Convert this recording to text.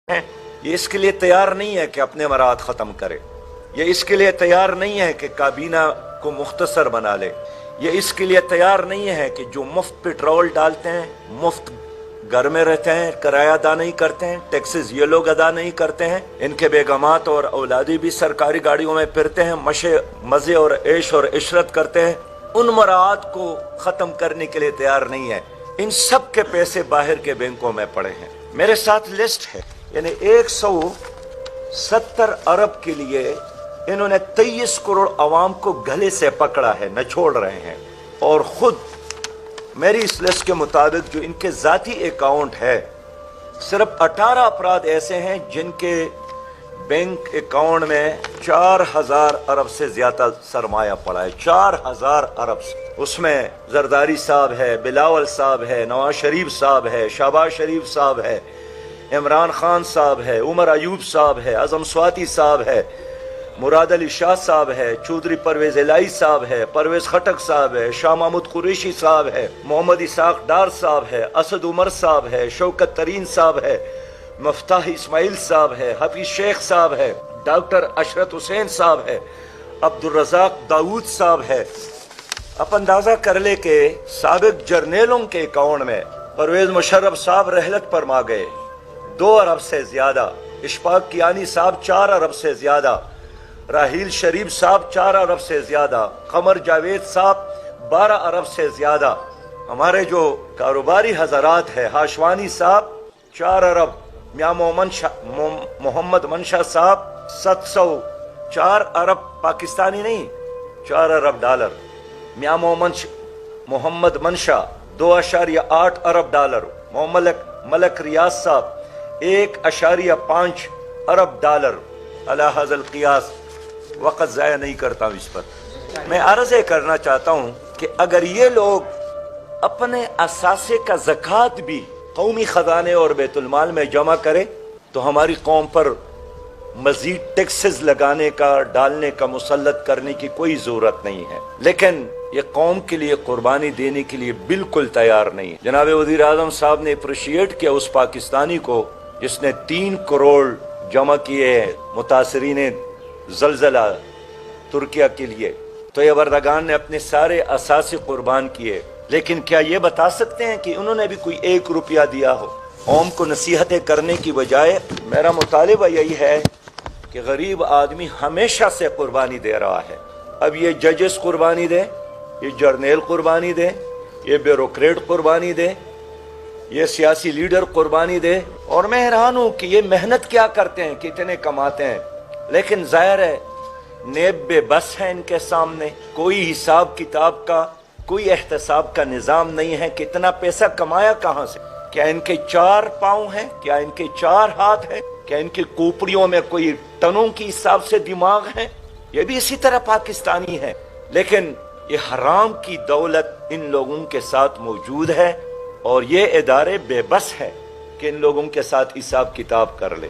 हैं, ये इसके लिए तैयार नहीं है कि अपने मराद ख़त्म करे, ये इसके लिए तैयार नहीं है कि काबीना को मुख्तसर बना ले, ये इसके लिए तैयार नहीं है कि जो मुफ्त पेट्रोल डालते हैं, मुफ्त घर में रहते हैं, किराया अदा नहीं करते हैं, टैक्सेस ये लोग अदा नहीं करते हैं, इनके बेगमात और औलादी भी सरकारी गाड़ियों में फिरते हैं, मज़े और ऐश और इशरत करते हैं, उन मराद को ख़त्म करने के लिए तैयार नहीं है। इन सब के पैसे बाहर के बैंकों में पड़े हैं। मेरे साथ लिस्ट है, यानी 170 अरब के लिए इन्होंने 23 करोड़ अवाम को गले से पकड़ा है, न छोड़ रहे हैं। और खुद मेरी इस लिस्ट के मुताबिक जो इनके ज़ाती अकाउंट है, सिर्फ 18 अफराद ऐसे हैं जिनके बैंक अकाउंट में 4000 अरब से ज्यादा सरमाया पड़ा है। 4000 अरब से, उसमें जरदारी साहब है, बिलावल साहब है, नवाज शरीफ साहब है, शहबाज शरीफ साहब है, इमरान खान साहब है, उमर अयूब साहब है, आजम स्वाति साहब है, मुराद अली शाह साहब है, चौधरी परवेज इलाही साहब है, परवेज खटक साहब है, शाह महमूद कुरैशी साहब है, मोहम्मद इसाक डार साहब है, असद उमर साहब है, शौकत तरीन साहब है, मफ्ताह इस्माइल साहब है, हफीज शेख साहब है, डॉक्टर अशरत हुसैन साहब है, अब्दुल रज़ाक दाऊद साहब है। आप अंदाजा कर ले के साबिक जर्नेलों के अकाउंट में परवेज मुशर्रफ साहब रहलत पर मा गए 2 अरब से ज्यादा, इशफाक कियानी साहब 4 अरब से ज्यादा, राहील शरीफ साहब 4 अरब से ज्यादा, कमर जावेद साहब 12 अरब से ज्यादा। हमारे जो कारोबारी हजरात है, हाशवानी साहब 4 अरब, मियां मोहम्मद मंशा साहब 704 अरब पाकिस्तानी नहीं, 4 अरब डॉलर। मियां मोहम्मद मंशा 2.8 अरब डॉलर। मोहम्मद मलक रियाज साहब 1.5 अरब डॉलर। अला हज़ल क़ियास वक़्त ज़ाया नहीं करता हूँ इस पर। मैं अर्ज़ करना चाहता हूँ कि अगर ये लोग अपने असासे का ज़कात भी कौमी खजाने और बैतुलमाल में जमा करे तो हमारी कौम पर मजीद टैक्सेस लगाने का, डालने का, मुसल्लत करने की कोई जरूरत नहीं है। लेकिन ये कौम के लिए कुर्बानी देने के लिए बिल्कुल तैयार नहीं है। जनाब वज़ीर आज़म साहब ने अप्रिशिएट किया उस पाकिस्तानी को जिसने 3 करोड़ जमा किए मुतासरीन ज़लज़ला तुर्किया के लिए। तो ये वर्दगान ने अपने सारे असासे कुर्बान किए, लेकिन क्या ये बता सकते हैं कि उन्होंने भी कोई 1 रुपया दिया हो? कौम को नसीहतें करने की बजाय मेरा मुतालिबा यही है कि गरीब आदमी हमेशा से कुर्बानी दे रहा है। अब ये जजेस कुर्बानी दे, ये जर्नल कुर्बानी दे, ये ब्यूरोक्रेट कुर्बानी दे, ये सियासी लीडर कुर्बानी दे। और मैं हैरान हूँ कि ये मेहनत क्या करते हैं, कितने कमाते हैं, लेकिन जाहिर है नेब बेबस है इनके सामने। कोई हिसाब किताब का, कोई एहतसाब का निज़ाम नहीं है। कितना पैसा कमाया कहाँ से? क्या इनके 4 पाँव हैं? क्या इनके 4 हाथ हैं? क्या इनकी खोपड़ियों में कोई टनों के हिसाब से दिमाग है? ये भी इसी तरह पाकिस्तानी है, लेकिन ये हराम की दौलत इन लोगों के साथ मौजूद है और ये इदारे बेबस है कि इन लोगों के साथ हिसाब किताब कर ले।